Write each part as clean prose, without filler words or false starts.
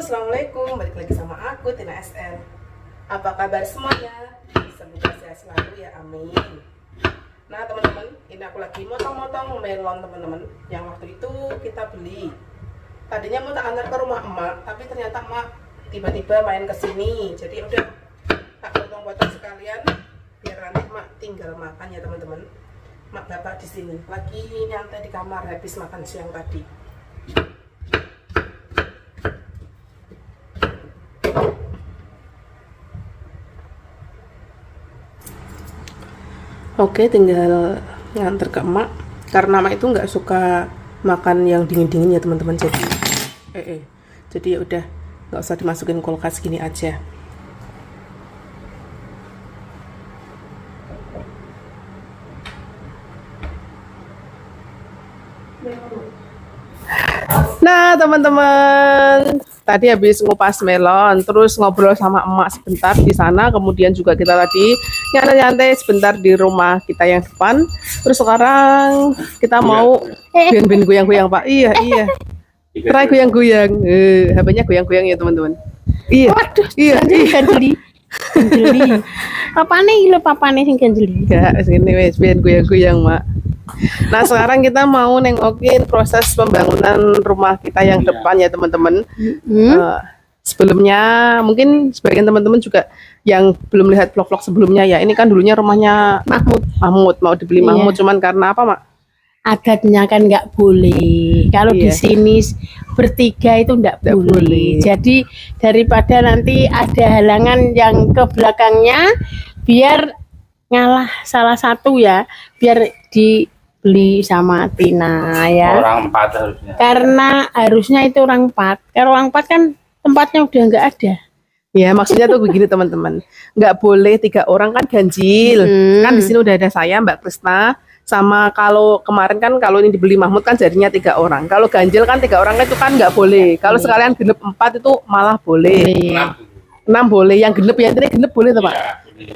Assalamualaikum, balik lagi sama aku Tina SL. Apa kabar semuanya? Semoga sehat selalu ya, amin. Nah teman-teman, ini aku lagi motong-motong melon teman-teman. Yang waktu itu kita beli. Tadinya mau tak antar ke rumah emak, tapi ternyata emak tiba-tiba main ke sini. Jadi udah tak potong-potong sekalian, biar nanti emak tinggal makan ya teman-teman. Emak bapak di sini lagi nyantai di kamar habis makan siang tadi. Oke, tinggal nganter ke emak karena emak itu nggak suka makan yang dingin-dingin ya teman-teman. Jadi ya udah nggak usah dimasukin kulkas gini aja. Nah teman-teman, tadi habis ngupas melon, terus ngobrol sama emak sebentar di sana, kemudian juga kita tadi nyantai-nyantai sebentar di rumah kita yang depan. Terus sekarang kita mau ben-ben goyang-goyang Pak. Iya. Try goyang-goyang. HP-nya goyang-goyang ya teman-teman. Iya. Waduh, iya. Ganjeli. Papane sing ganjeli. Enggak, sini wes ben goyang-goyang, Mak. Nah sekarang kita mau nengokin proses pembangunan rumah kita yang depan ya teman-teman. Sebelumnya mungkin sebagian teman-teman juga yang belum lihat vlog-vlog sebelumnya ya, ini kan dulunya rumahnya Mahmud mau dibeli Mahmud, cuman karena apa Mak? Adatnya kan nggak boleh. Kalau di sini bertiga itu nggak boleh. Jadi daripada nanti ada halangan yang ke belakangnya, biar ngalah salah satu ya, biar dibeli sama Tina ya. Orang 4 harusnya. Karena harusnya itu orang 4. Kalau orang 4 kan tempatnya udah nggak ada. Ya maksudnya tuh begini teman-teman, nggak boleh 3 orang kan ganjil. Kan di sini udah ada saya, Mbak Krisna, sama kalau kemarin kan kalau ini dibeli Mahmud kan jadinya 3 orang. Kalau ganjil kan 3 orang itu kan nggak boleh. Kalau sekalian genep 4 itu malah boleh. 6 boleh, yang genep ya ini genep boleh tuh Pak.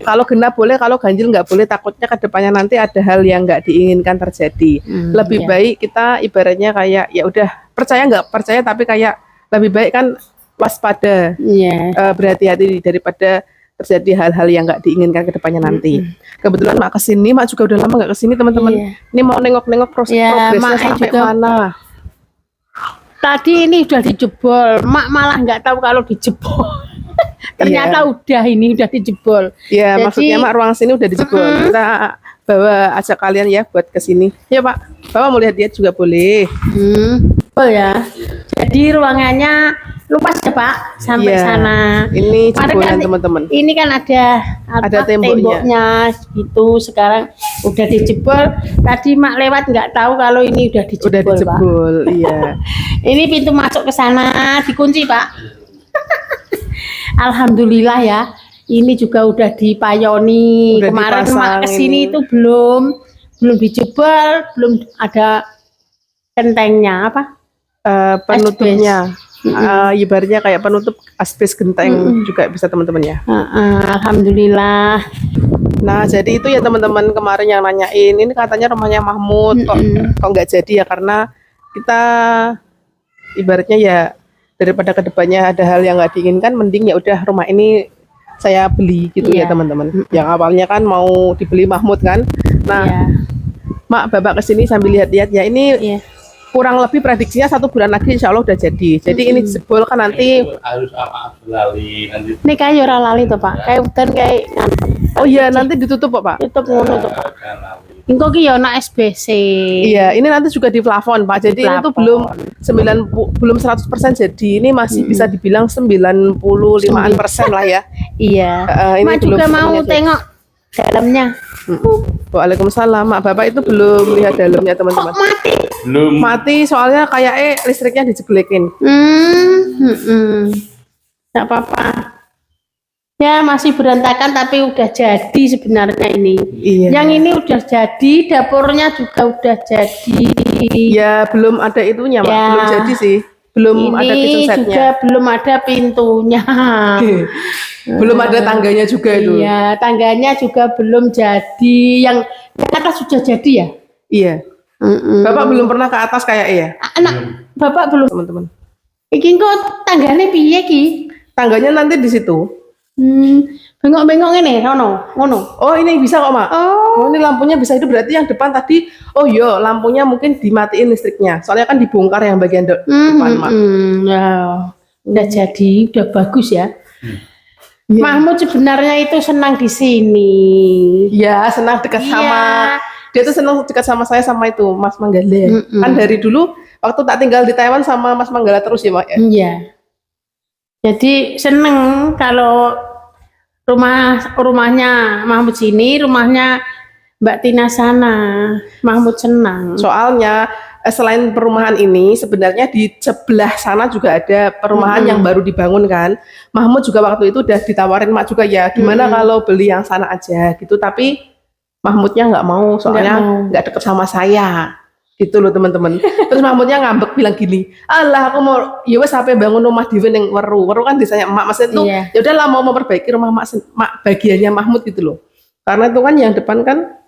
Kalau genap boleh, kalau ganjil nggak boleh. Takutnya kedepannya nanti ada hal yang nggak diinginkan terjadi. Lebih baik kita ibaratnya kayak ya udah percaya nggak percaya, tapi kayak lebih baik kan waspada, berhati-hati daripada terjadi hal-hal yang nggak diinginkan kedepannya nanti. Kebetulan Mak kesini, Mak juga udah lama nggak kesini teman-teman. Ini mau nengok-nengok progresnya sampai mana. Tadi ini udah dijebol, Mak malah nggak tahu kalau dijebol. Ternyata udah dijebol. Ya maksudnya Mak ruang sini udah dijebol. Kita bawa ajak kalian ya buat kesini. Ya Pak, Bapak mau lihat juga boleh. Oh ya. Jadi ruangannya luas ya Pak sampai sana. Ini jebolan teman-teman. Ini kan ada temboknya gitu. Sekarang udah dijebol. Tadi Mak lewat nggak tahu kalau ini udah dijebol. Udah dijebol, Pak. Iya. Ini pintu masuk ke sana dikunci Pak. Alhamdulillah ya. Ini juga udah dipayoni. Kemarin Mak kesini itu belum dijebol, belum ada gentengnya apa? Penutupnya. Ibaratnya kayak penutup asbes genteng juga bisa teman-teman ya. Alhamdulillah. Nah jadi itu ya teman-teman, kemarin yang nanyain ini katanya rumahnya Mahmud kok nggak jadi ya, karena kita ibaratnya ya daripada kedepannya ada hal yang nggak diinginkan, mending ya udah rumah ini saya beli gitu ya teman-teman. Yang awalnya kan mau dibeli Mahmud kan. Nah Mak Bapak kesini sambil lihat-lihat ya, ini kurang lebih prediksinya 1 bulan lagi insya Allah udah jadi. Jadi ini jebol kan nanti harus lali nanti. Ini kayak ora lali tuh Pak. Kayak hutan kayak. Oh iya nanti ditutup Pak. Tutup ngono tuh Pak. Engko ki ya ana SBC. Iya, ini nanti juga di plafon Pak. Jadi ini tuh belum 100% jadi. Ini masih bisa dibilang 95% lah ya. Iya. Ini Mak juga mau tengok dalamnya. Waalaikumsalam. Mak Bapak itu belum lihat dalamnya teman-teman. Belum mati soalnya kayak listriknya dijeblekin. Nggak apa-apa. Ya masih berantakan tapi udah jadi sebenarnya ini. Yang ini udah jadi, dapurnya juga udah jadi. Ya belum ada itunya Mak. Belum jadi sih. Belum ada kitchen setnya. Juga belum ada pintunya. Belum ada tangganya juga itu. Iya, tangganya juga belum jadi. Yang atas sudah jadi ya? Iya. Bapak belum pernah ke atas kayak ya? Anak Bapak belum. Teman-teman. Iki kok tanggane piye ki? Tangganya nanti di situ. Bengok-bengok ngene, ngono. Oh ini bisa kok Mak. Oh, Oh ini lampunya bisa itu berarti yang depan tadi. Oh iya lampunya mungkin dimatiin listriknya. Soalnya kan dibongkar yang bagian depan Mak. Nah, udah jadi, udah bagus ya. Iya. Mahmud sebenarnya itu senang di sini. Ya senang dekat Iya. sama. Dia tuh senang dekat sama saya sama itu Mas Manggala. Kan dari dulu waktu tak tinggal di Taiwan sama Mas Manggala terus ya Mak ya. Iya. Jadi seneng kalau rumahnya Mahmud sini, rumahnya Mbak Tina sana. Mahmud senang. Soalnya selain perumahan ini sebenarnya di sebelah sana juga ada perumahan yang baru dibangun kan. Mahmud juga waktu itu udah ditawarin Mak juga ya gimana kalau beli yang sana aja gitu, tapi Mahmudnya nggak mau soalnya nggak deket sama saya gitu loh teman-teman. Terus Mahmudnya ngambek bilang gini, alah aku mau ya wes sampai bangun rumah di yang Weru kan desanya emak maksudnya tuh Iya. ya udahlah mau memperbaiki rumah mak bagiannya Mahmud gitu loh, karena itu kan yang depan kan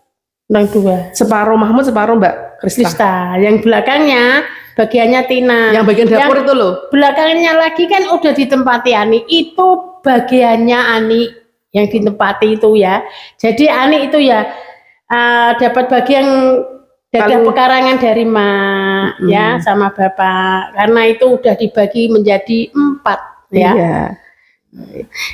Orang dua. separuh Mahmud separuh Mbak Krista. Krista. Yang belakangnya bagiannya Tina. Yang bagian dapur itu loh. Belakangnya lagi kan udah ditempati Ani. Itu bagiannya Ani yang ditempati itu ya. Jadi Ani itu ya dapat bagian dadah pekarangan dari Mak ya sama Bapak. Karena itu udah dibagi menjadi 4 ya. Iya.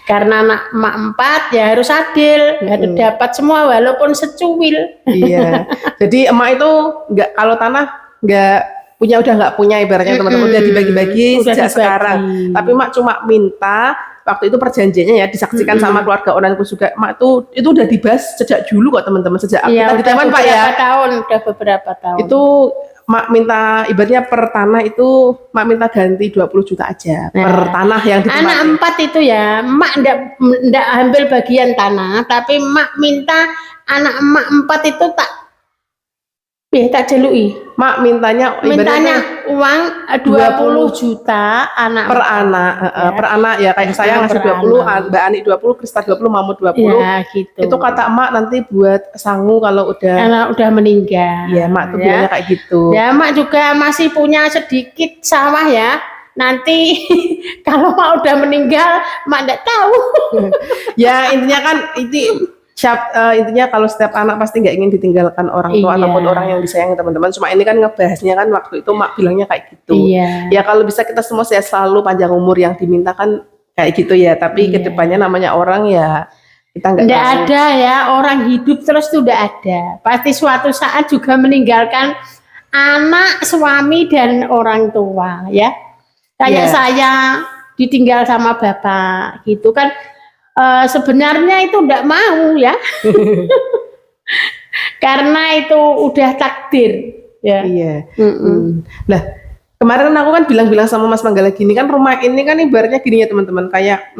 Karena anak Mak 4 ya harus adil, harus dapat semua walaupun secuil. Iya. Jadi emak itu nggak kalau tanah nggak punya udah nggak punya ibaratnya teman-teman udah dibagi-bagi Udah sejak dibagi. sekarang. Tapi Mak cuma minta waktu itu perjanjiannya ya disaksikan sama keluarga orangku juga. Mak itu udah dibahas sejak dulu kok teman-teman sejak kita di Taiwan Pak ya. Udah beberapa tahun. Itu Mak minta ibaratnya per tanah itu Mak minta ganti 20 juta aja per tanah yang ditempati. Anak 4 itu ya, Mak ndak ambil bagian tanah, tapi Mak minta anak Mak 4 itu tak jelui. Mak mintanya Uang 20 juta anak per anak, per anak ya kayak saya ngasih 20, Mbak Ani 20, Krista 20, Mahmud 20. Ya, gitu. Itu kata Mak nanti buat sangu kalau udah meninggal. Iya, Mak tuh bilangnya kayak gitu. Ya, Mak juga masih punya sedikit sawah ya. Nanti kalau Mak udah meninggal, Mak enggak tahu. Ya intinya kan intinya kalau setiap anak pasti nggak ingin ditinggalkan orang tua ataupun orang yang disayangi teman-teman. Cuma ini kan ngebahasnya kan waktu itu Mak bilangnya kayak gitu. Iya. Ya kalau bisa kita semua sehat selalu, panjang umur yang diminta kan kayak gitu ya. Tapi kedepannya namanya orang ya kita nggak ada ya orang hidup terus tuh udah ada. Pasti suatu saat juga meninggalkan anak, suami dan orang tua ya. Kayak saya ditinggal sama bapak gitu kan. Sebenarnya itu enggak mau ya. Karena itu udah takdir ya. Iya. Nah, kemarin aku kan bilang-bilang sama Mas Manggala gini kan rumah ini kan ibaratnya gini ya teman-teman, kayak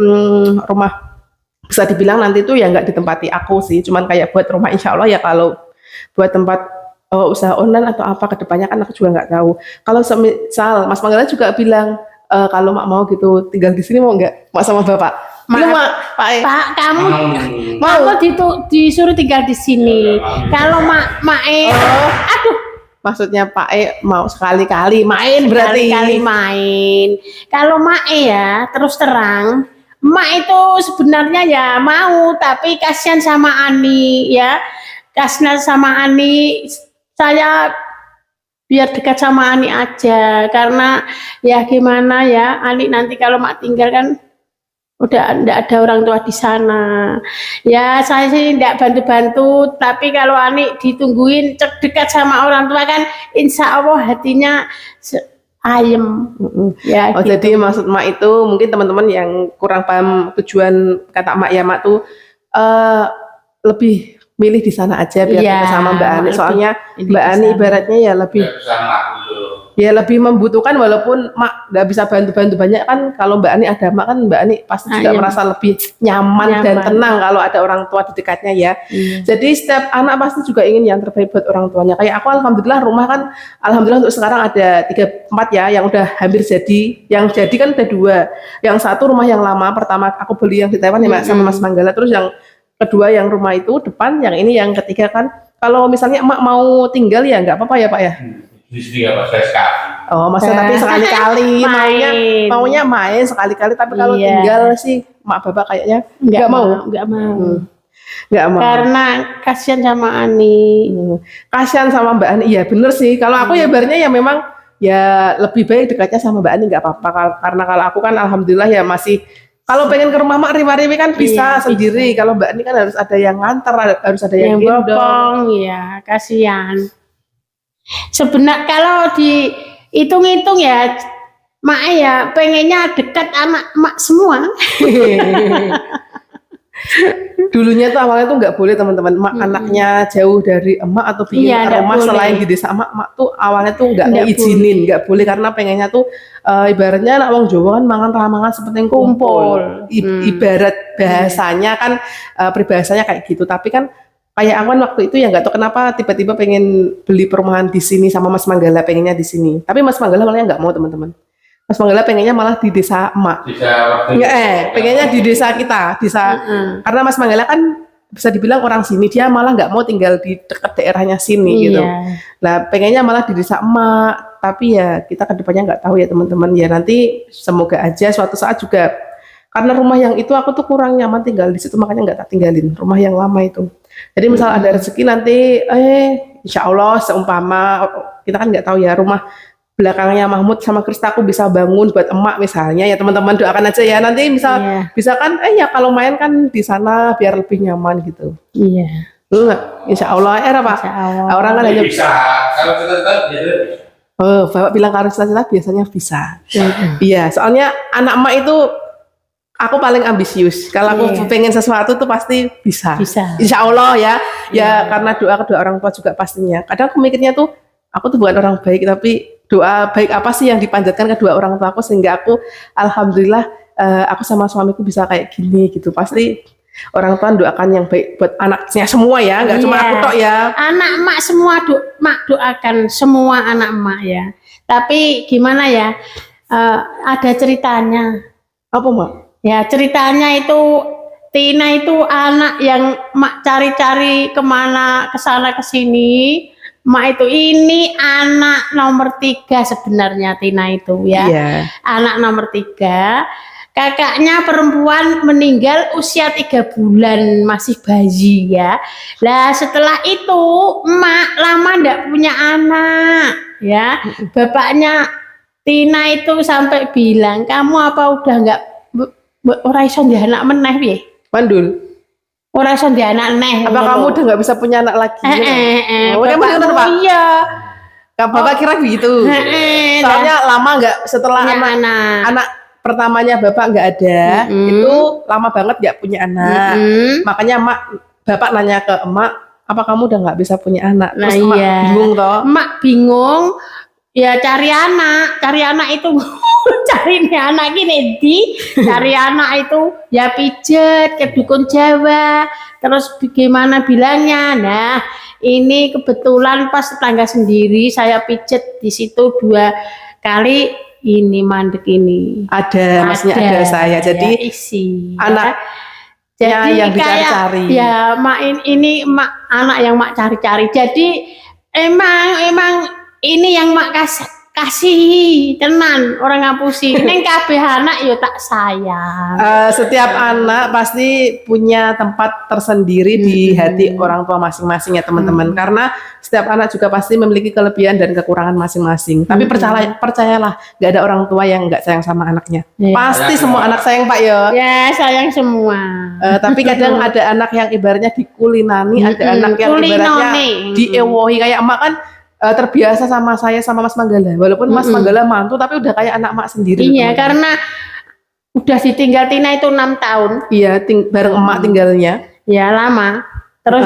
rumah bisa dibilang nanti itu ya nggak ditempati aku sih, cuman kayak buat rumah insya Allah ya, kalau buat tempat usaha online atau apa kedepannya kan aku juga nggak tahu. Kalau semisal Mas Manggala juga bilang kalau Mak mau gitu tinggal di sini mau nggak Mak sama Bapak? Pak, kamu mau disuruh tinggal di sini. Kalau Mak aduh, maksudnya Pak mau sekali-kali main berarti. Sekali-kali main. Kalau Mak ya terus terang, Mak itu sebenarnya ya mau, tapi kasihan sama Ani ya. Kasihan sama Ani, saya biar dekat sama Ani aja, karena ya gimana ya, Ani nanti kalau Mak tinggal kan udah enggak ada orang tua di sana. Ya saya sih enggak bantu-bantu, tapi kalau Ani ditungguin dekat sama orang tua kan insya Allah hatinya ayem. Ya, gitu. Jadi maksud Mak itu mungkin teman-teman yang kurang paham tujuan kata Mak ya, Mak tuh lebih milih di sana aja biar kita sama Mbak Ani. Soalnya Mbak Ani ibaratnya ya lebih membutuhkan, walaupun Mak nggak bisa bantu-bantu banyak kan. Kalau Mbak Ani ada Mak kan Mbak Ani pasti juga merasa lebih nyaman dan tenang kalau ada orang tua di dekatnya ya. Jadi setiap anak pasti juga ingin yang terbaik buat orang tuanya. Kayak aku alhamdulillah rumah kan alhamdulillah untuk sekarang ada 3 tempat ya yang udah hampir jadi. Yang jadi kan ada 2. Yang satu rumah yang lama, pertama aku beli yang di Taiwan ya sama Mas Manggala. Terus yang kedua yang rumah itu depan, yang ini yang ketiga kan. Kalau misalnya Emak mau tinggal ya nggak apa-apa ya Pak ya. Di sini nggak pas sekali. Oh, maksudnya tapi sekali-kali maunya main sekali-kali, tapi kalau Iya. tinggal sih mak bapak kayaknya nggak mau. nggak mau. Nggak mau. Karena kasihan sama Ani. Kasihan sama Mbak Ani. Iya bener sih. Kalau aku ya ibaratnya ya memang ya lebih baik dekatnya sama Mbak Ani, nggak apa-apa. Karena kalau aku kan alhamdulillah ya masih, kalau pengen ke rumah mak riwa-riwi kan bisa Iya, sendiri. Kalau Mbak Ani kan harus ada yang nganter, harus ada yang gendong. bopong, ya kasihan. Sebenarnya kalau dihitung-hitung ya, mak ya pengennya dekat anak mak semua. Dulunya tuh awalnya tuh nggak boleh teman-teman, mak anaknya jauh dari emak atau bikin Iya, nggak rumah boleh. selain di desa mak tuh awalnya tuh nggak Nggak ngizinin, nggak boleh karena pengennya tuh ibaratnya anak wong Jawa kan mangan ramangan seperti kumpul. Ibarat bahasanya kan peribahasanya kayak gitu, tapi kan kayak aku kan waktu itu ya nggak tahu kenapa tiba-tiba pengen beli perumahan di sini sama Mas Manggala, pengennya di sini, tapi Mas Manggala malah nggak mau teman-teman. Mas Manggala pengennya malah di desa emak. Bisa waktu Enggak, pengennya di desa kita, karena Mas Manggala kan bisa dibilang orang sini, dia malah nggak mau tinggal di dekat daerahnya sini gitu. Iya. Nah, pengennya malah di desa emak, tapi ya kita kedepannya nggak tahu ya teman-teman. Ya nanti semoga aja suatu saat juga, karena rumah yang itu aku tuh kurang nyaman tinggal di situ, makanya nggak tak tinggalin rumah yang lama itu. Jadi misal ada rezeki nanti, insya Allah seumpama kita kan nggak tahu ya rumah belakangnya Mahmud sama Krista aku bisa bangun buat emak misalnya, ya teman-teman doakan aja ya nanti misal Iya. bisa kan ya kalau main kan di sana biar lebih nyaman gitu. Iya. Enggak, insya Allah apa? Insya Allah. Orang kan hanya bisa. Kalau kita tahu biasanya bisa. oh, bapak bilang kalau cita-cita biasanya bisa. Iya, soalnya anak emak itu aku paling ambisius. Kalau aku pengen sesuatu tuh pasti bisa. Bisa. Insya Allah ya. Ya karena doa kedua orang tua juga pastinya. Kadang aku mikirnya tuh aku tuh bukan orang baik, tapi doa baik apa sih yang dipanjatkan kedua orang tua aku sehingga aku alhamdulillah aku sama suamiku bisa kayak gini gitu. Pasti orang tua doakan yang baik buat anaknya semua ya, nggak cuma Iya. aku tok ya. Anak mak semua mak doakan semua anak mak ya. Tapi gimana ya? Ada ceritanya. Apa mak? Ya ceritanya itu Tina itu anak yang mak cari-cari kemana, kesana kesini. Mak itu ini anak nomor 3 sebenarnya Tina itu ya. Iya. Anak nomor 3. Kakaknya perempuan meninggal usia 3 bulan, masih bayi ya. Lah setelah itu emak lama ndak punya anak ya. Bapaknya Tina itu sampai bilang, kamu apa udah nggak ora iso ndek anak meneh piye? Mandul. Ora iso ndek anak neh. Apa kamu udah nggak bisa punya anak lagi? Oh, kamu Bapakmu, dengar, Pak? iya. Bapak kira begitu. Soalnya lama nggak setelah Punya anak. anak pertamanya bapak nggak ada, itu lama banget nggak punya anak. Makanya bapak nanya ke emak, apa kamu udah nggak bisa punya anak? Terus Nah, emak iya. bingung toh. Emak bingung, ya cari anak itu cari nih anak gini cari anak itu ya pijet ke dukun Jawa, terus bagaimana bilangnya? Nah ini kebetulan pas tetangga sendiri saya pijet di situ 2 kali, ini mandek ini Ada, maksudnya ada saya. Jadi ya, isi anak jadi yang kayak dicari-cari. ya mak ini mak anak yang mak cari-cari. Jadi emang ini yang mak kasih tenan orang ngapusi. Neng kabeh anak yo tak sayang. Setiap anak pasti punya tempat tersendiri di hati orang tua masing-masing ya teman-teman. Karena setiap anak juga pasti memiliki kelebihan dan kekurangan masing-masing. Tapi percayalah, nggak ada orang tua yang nggak sayang sama anaknya. Ya. Pasti semua anak sayang Pak ya. Ya sayang semua. Tapi kadang ada anak yang ibaratnya dikulinani, ada anak yang ibaratnya diewohi. Kayak emak kan terbiasa sama saya sama Mas Manggala. Walaupun Mas Manggala mantu, tapi udah kayak anak emak sendiri. Iya, karena udah ditinggal Tina itu 6 tahun. Iya, bareng emak tinggalnya. Ya lama. Terus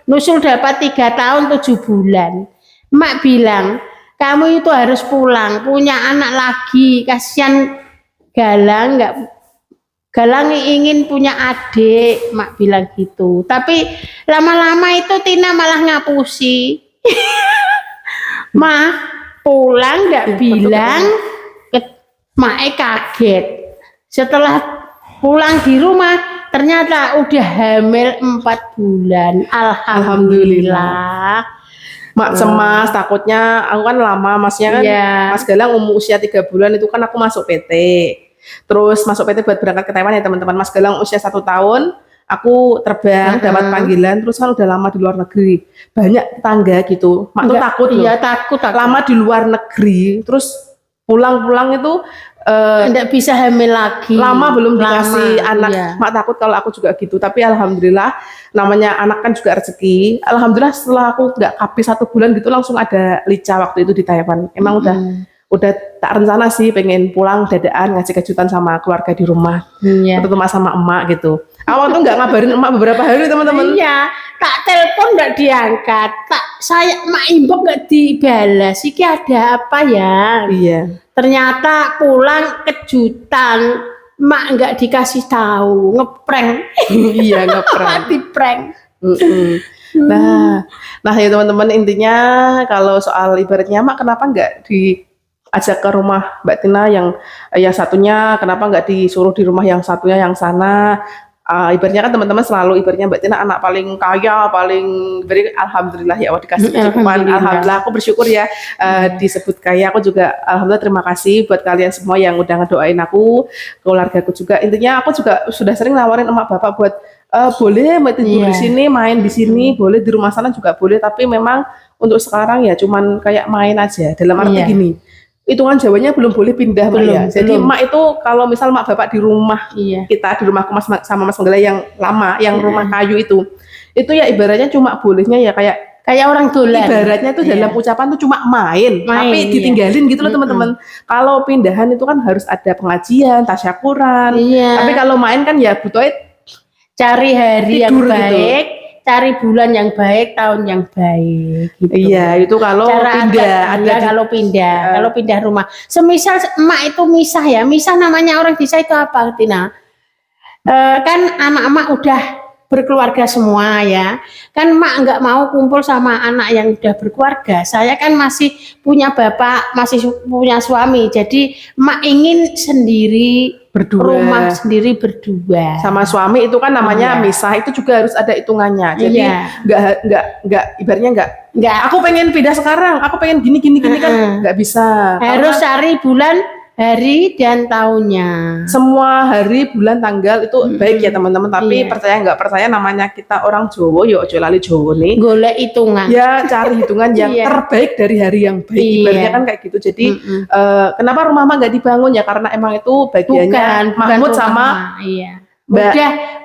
nusul dapat 3 tahun 7 bulan. Emak bilang, kamu itu harus pulang, punya anak lagi. Kasihan Galang ingin punya adik, mak bilang gitu. Tapi lama-lama itu Tina malah ngapusi. Ma pulang nggak bilang, mak kaget. Setelah pulang di rumah ternyata udah hamil 4 bulan. Alhamdulillah. Mak cemas, takutnya aku kan lama, masnya kan Iya. Mas Galang usia 3 bulan itu kan aku masuk PT. Terus masuk PT buat berangkat ke Taiwan ya teman-teman. Mas Galang usia 1 tahun, aku terbang dapat panggilan, terus kan udah lama di luar negeri. Banyak tetangga gitu. Mak tuh takut loh. Iya, takut. Lama di luar negeri, terus pulang-pulang itu Nggak bisa hamil lagi. lama belum dikasih anak. Iya. Mak takut kalau aku juga gitu, tapi alhamdulillah namanya anak kan juga rezeki. Alhamdulillah setelah aku nggak habis 1 bulan gitu langsung ada Lica waktu itu di Taiwan. Emang udah tak rencana sih pengen pulang dadaan ngasih kejutan sama keluarga di rumah, Iya. ketemu sama emak gitu. Awal tuh nggak ngabarin emak beberapa hari teman-teman. Iya, tak telepon nggak diangkat, saya mak imbok nggak dibalas. Iki ada apa ya? Iya. Ternyata pulang kejutan, mak nggak dikasih tahu, ngeprank. Iya ngeprank. Mak diprank. Nah ya teman-teman, intinya kalau soal ibaratnya mak kenapa nggak diajak ke rumah Mbak Tina yang satunya, kenapa nggak disuruh di rumah yang satunya yang sana. Ibaratnya kan teman-teman selalu ibaratnya Mbak Tina anak paling kaya, paling beri, alhamdulillah ya Allah dikasih kecukupan. Alhamdulillah aku bersyukur ya disebut kaya. Aku juga alhamdulillah terima kasih buat kalian semua yang udah ngedoain aku, keluargaku juga. Intinya aku juga sudah sering nawarin emak bapak buat boleh tidur di sini, main di sini, boleh di rumah sana juga boleh, tapi memang untuk sekarang ya cuman kayak main aja. Dalam arti gini, hitungan Jawanya belum boleh pindah Mak ya. Jadi Mak itu kalau misal Mak bapak di rumah kita, di rumahku sama Mas Menggala yang lama, yang rumah kayu itu ya ibaratnya cuma bolehnya ya kayak orang dolan. Ibaratnya tuh dalam ucapan tuh cuma main tapi ditinggalin gitu loh teman-teman. Kalau pindahan itu kan harus ada pengajian, tasyakuran. Tapi kalau main kan ya butuh cari hari yang tidur baik, cari bulan yang baik, tahun yang baik gitu. Iya, itu kalau kalau pindah rumah. Semisal emak itu misah ya, misah namanya orang desa itu apa, Tina? Kan anak-anak udah berkeluarga semua ya, kan emak nggak mau kumpul sama anak yang udah berkeluarga. Saya kan masih punya bapak, masih punya suami, jadi emak ingin sendiri rumah sendiri berdua. Sama suami itu kan namanya misah, itu juga harus ada hitungannya. Jadi nggak ibaratnya nggak. Aku pengen pindah sekarang, aku pengen gini kan nggak bisa. Harus cari bulan, hari dan tahunnya. Semua hari, bulan, tanggal itu baik ya teman-teman. Tapi percaya nggak percaya namanya kita orang Jawa, yo ojo lali Jawa nih. Golek hitungan. Ya cari hitungan yang terbaik dari hari yang baik. Ibaratnya kan kayak gitu. Jadi kenapa rumah Mak nggak dibangun ya? Karena emang itu bagiannya Mahmud sama Mbak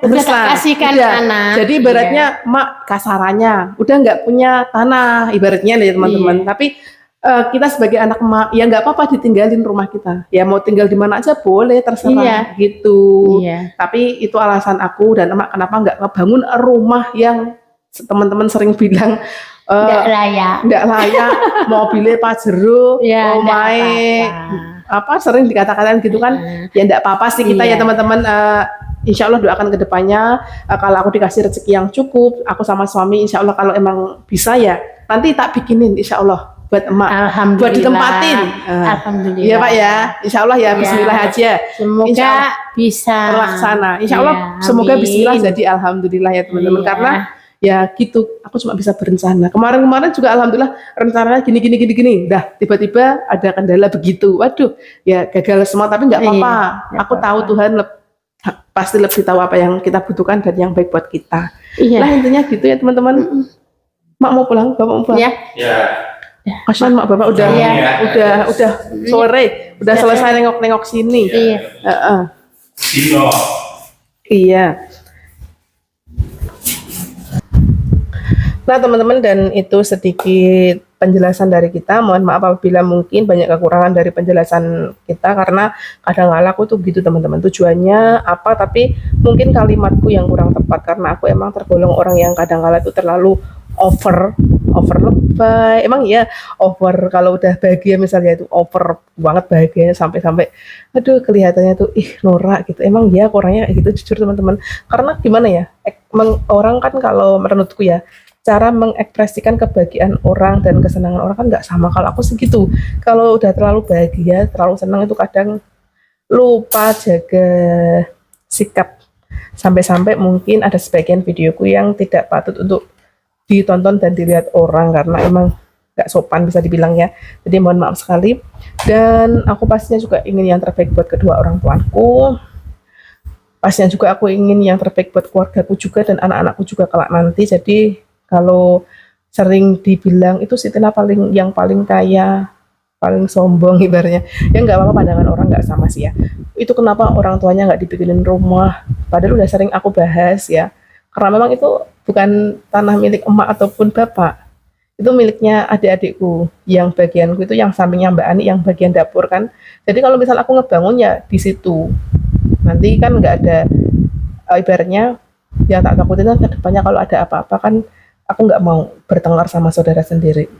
udah kasihkan tanah. Jadi ibaratnya Mak kasarannya udah nggak punya tanah ibaratnya ya teman-teman. Tapi kita sebagai anak emak ya nggak apa-apa ditinggalin rumah kita, ya mau tinggal di mana aja boleh terserah gitu. Tapi itu alasan aku dan emak kenapa nggak ngebangun rumah yang teman-teman sering bilang nggak layak, mobilnya pajero, omae apa sering dikatakan gitu kan. Ya nggak apa-apa sih kita ya teman-teman. Insya Allah doakan ke depannya kalau aku dikasih rezeki yang cukup, aku sama suami insya Allah kalau emang bisa ya nanti tak bikinin insya Allah buat emak, buat ditempatin. Alhamdulillah. Iya Pak ya, insya Allah ya, Bismillah aja. Semoga bisa terlaksana. Insya Allah semoga Bismillah jadi alhamdulillah ya teman-teman. Karena ya gitu, aku cuma bisa berencana. Kemarin juga alhamdulillah rencananya gini. Dah tiba-tiba ada kendala begitu. Waduh, ya gagal semua tapi nggak apa-apa. Aku tahu Tuhan pasti lebih tahu apa yang kita butuhkan dan yang baik buat kita. Nah intinya gitu ya teman-teman. Mak mau pulang, Bapak mau pulang. Ya. Kasihan Mak Bapak udah sore, udah selesai nengok-nengok sini. Iya. Nah teman-teman, dan itu sedikit penjelasan dari kita. Mohon maaf apabila mungkin banyak kekurangan dari penjelasan kita, karena kadang-kala aku tuh gitu teman-teman, tujuannya apa tapi mungkin kalimatku yang kurang tepat, karena aku emang tergolong orang yang kadang-kala itu terlalu over lebay. Emang ya over, kalau udah bahagia misalnya itu over banget bahagianya sampai aduh kelihatannya tuh norak gitu. Emang ya orangnya kayak gitu jujur teman-teman. Karena gimana ya, orang kan kalau menurutku ya cara mengekspresikan kebahagiaan orang dan kesenangan orang kan nggak sama. Kalau aku segitu, kalau udah terlalu bahagia, terlalu senang itu kadang lupa jaga sikap. Sampai-sampai mungkin ada sebagian videoku yang tidak patut untuk ditonton dan dilihat orang karena emang nggak sopan bisa dibilang ya. Jadi mohon maaf sekali. Dan aku pastinya juga ingin yang terbaik buat kedua orang tuaku. Pastinya juga aku ingin yang terbaik buat keluargaku juga dan anak-anakku juga kelak nanti. Jadi kalau sering dibilang itu Siti Tina yang paling kaya, paling sombong ibaratnya, ya nggak apa-apa, pandangan orang nggak sama sih ya. Itu kenapa orang tuanya nggak dibikinin rumah, padahal udah sering aku bahas ya, karena memang itu bukan tanah milik emak ataupun bapak, itu miliknya adik-adikku, yang bagianku itu yang sampingnya Mbak Ani yang bagian dapur kan. Jadi kalau misal aku ngebangun ya di situ, nanti kan nggak ada ibaratnya, yang tak takutin kan kedepannya kalau ada apa-apa kan aku nggak mau bertengkar sama saudara sendiri.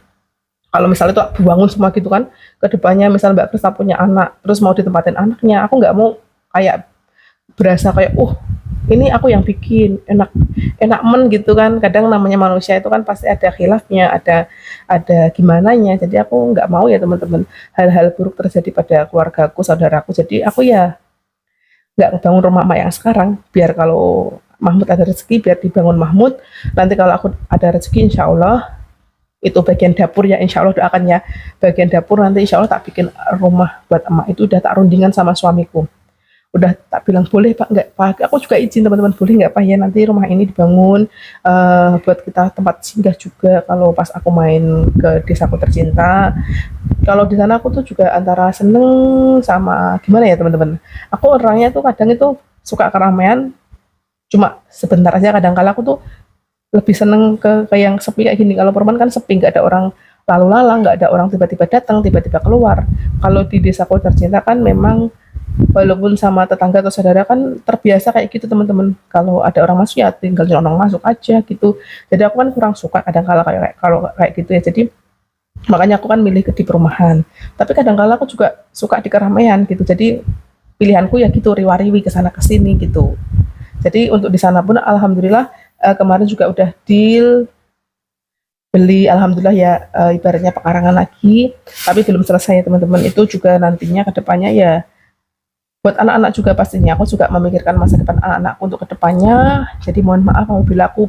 Kalau misalnya itu aku bangun semua gitu kan, kedepannya misal Mbak Krista punya anak, terus mau ditempatin anaknya, aku nggak mau kayak berasa kayak, ini aku yang bikin, enak men gitu kan. Kadang namanya manusia itu kan pasti ada khilafnya, ada gimananya. Jadi aku nggak mau ya teman-teman, hal-hal buruk terjadi pada keluargaku, saudaraku. Jadi aku ya nggak ngebangun rumah emak yang sekarang, biar kalau Mahmud ada rezeki biar dibangun Mahmud, nanti kalau aku ada rezeki insya Allah itu bagian dapur ya, insya Allah doakan ya, bagian dapur nanti insya Allah tak bikin rumah buat emak. Itu udah tak rundingan sama suamiku, udah tak bilang boleh Pak, nggak Pak, aku juga izin teman-teman, boleh nggak Pak ya nanti rumah ini dibangun buat kita tempat singgah juga kalau pas aku main ke desaku tercinta. Kalau di sana aku tuh juga antara seneng sama gimana ya teman-teman, aku orangnya tuh kadang itu suka keramaian, cuma sebentar aja. Kadang kala aku tuh lebih seneng ke yang sepi kayak gini. Kalau Purman kan sepi, nggak ada orang lalu lalang, nggak ada orang tiba-tiba datang, tiba-tiba keluar. Kalau di desaku tercinta kan memang walaupun sama tetangga atau saudara kan terbiasa kayak gitu teman-teman. Kalau ada orang masuk ya tinggal orang masuk aja gitu. Jadi aku kan kurang suka kadang kala kayak gitu ya. Jadi makanya aku kan milih di perumahan. Tapi kadang kala aku juga suka di keramaian gitu. Jadi pilihanku ya gitu, riwa-riwi ke sana ke sini gitu. Jadi untuk di sana pun alhamdulillah kemarin juga udah deal beli, alhamdulillah ya, ibaratnya pekarangan lagi, tapi belum selesai ya teman-teman. Itu juga nantinya kedepannya ya buat anak-anak juga, pastinya aku juga memikirkan masa depan anak-anakku untuk kedepannya. Jadi mohon maaf apabila aku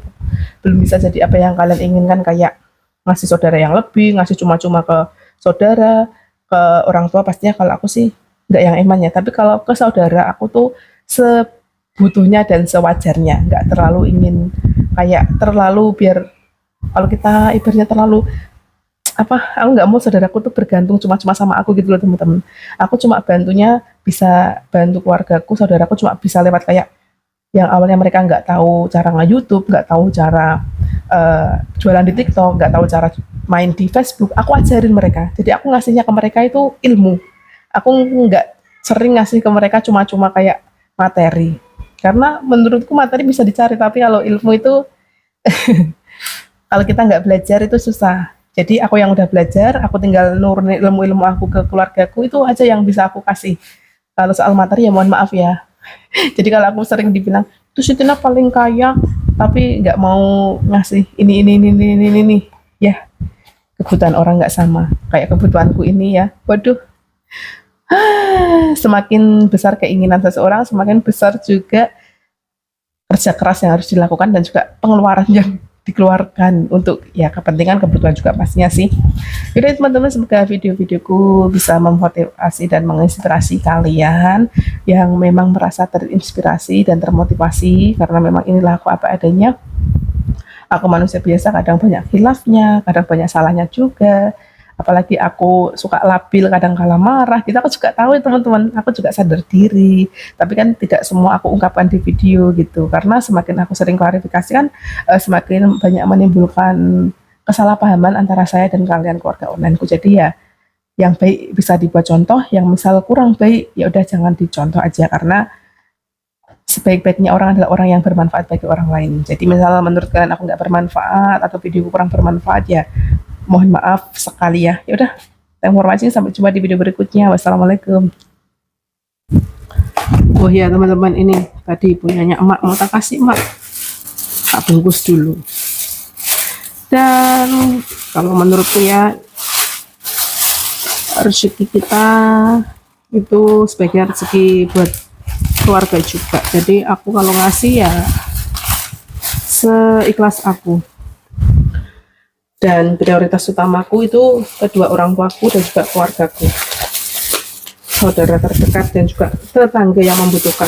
belum bisa jadi apa yang kalian inginkan, kayak ngasih saudara yang lebih, ngasih cuma-cuma ke saudara, ke orang tua. Pastinya kalau aku sih nggak yang emannya, tapi kalau ke saudara aku tuh sebutuhnya dan sewajarnya, nggak terlalu ingin kayak terlalu, biar kalau kita ibaratnya terlalu apa, aku nggak mau saudaraku tuh bergantung cuma-cuma sama aku gitu loh teman-teman. Aku cuma bantunya bisa bantu keluargaku, saudaraku cuma bisa lewat kayak yang awalnya mereka nggak tahu cara nge-YouTube, nggak tahu cara jualan di TikTok, nggak tahu cara main di Facebook, aku ajarin mereka. Jadi aku ngasihnya ke mereka itu ilmu. Aku nggak sering ngasih ke mereka cuma-cuma kayak materi, karena menurutku materi bisa dicari, tapi kalau ilmu itu kalau kita nggak belajar itu susah. Jadi aku yang udah belajar, aku tinggal nurunin ilmu-ilmu aku ke keluargaku, itu aja yang bisa aku kasih. Kalau soal materi ya mohon maaf ya. Jadi kalau aku sering dibilang, itu Siti Tina paling kaya, tapi nggak mau ngasih ini. Ya, kebutuhan orang nggak sama. Kayak kebutuhanku ini ya, waduh. Semakin besar keinginan seseorang, semakin besar juga kerja keras yang harus dilakukan dan juga pengeluaran yang dikeluarkan untuk ya kepentingan kebutuhan juga pastinya sih. Jadi teman-teman, semoga video-videoku bisa memotivasi dan menginspirasi kalian yang memang merasa terinspirasi dan termotivasi, karena memang inilah aku apa adanya. Aku manusia biasa, kadang banyak khilafnya, kadang banyak salahnya juga. Apalagi aku suka labil, kadang kala marah gitu. Aku juga tahu ya teman-teman, aku juga sadar diri. Tapi kan tidak semua aku ungkapkan di video gitu, karena semakin aku sering klarifikasi kan semakin banyak menimbulkan kesalahpahaman antara saya dan kalian keluarga onlineku. Jadi ya yang baik bisa dibuat contoh, yang misal kurang baik ya udah jangan dicontoh aja, karena sebaik-baiknya orang adalah orang yang bermanfaat bagi orang lain. Jadi misal menurut kalian aku nggak bermanfaat atau videoku kurang bermanfaat, ya mohon maaf sekali ya. Ya udah, thanks for watching, sampai jumpa di video berikutnya. Wassalamualaikum. Oh ya teman-teman, ini tadi punyanya emak, mau tak kasih emak, tak bungkus dulu. Dan kalau menurutku ya, rezeki kita itu sebagai rezeki buat keluarga juga. Jadi aku kalau ngasih ya seikhlas aku. Dan prioritas utamaku itu kedua orang tuaku dan juga keluargaku, saudara terdekat dan juga tetangga yang membutuhkan.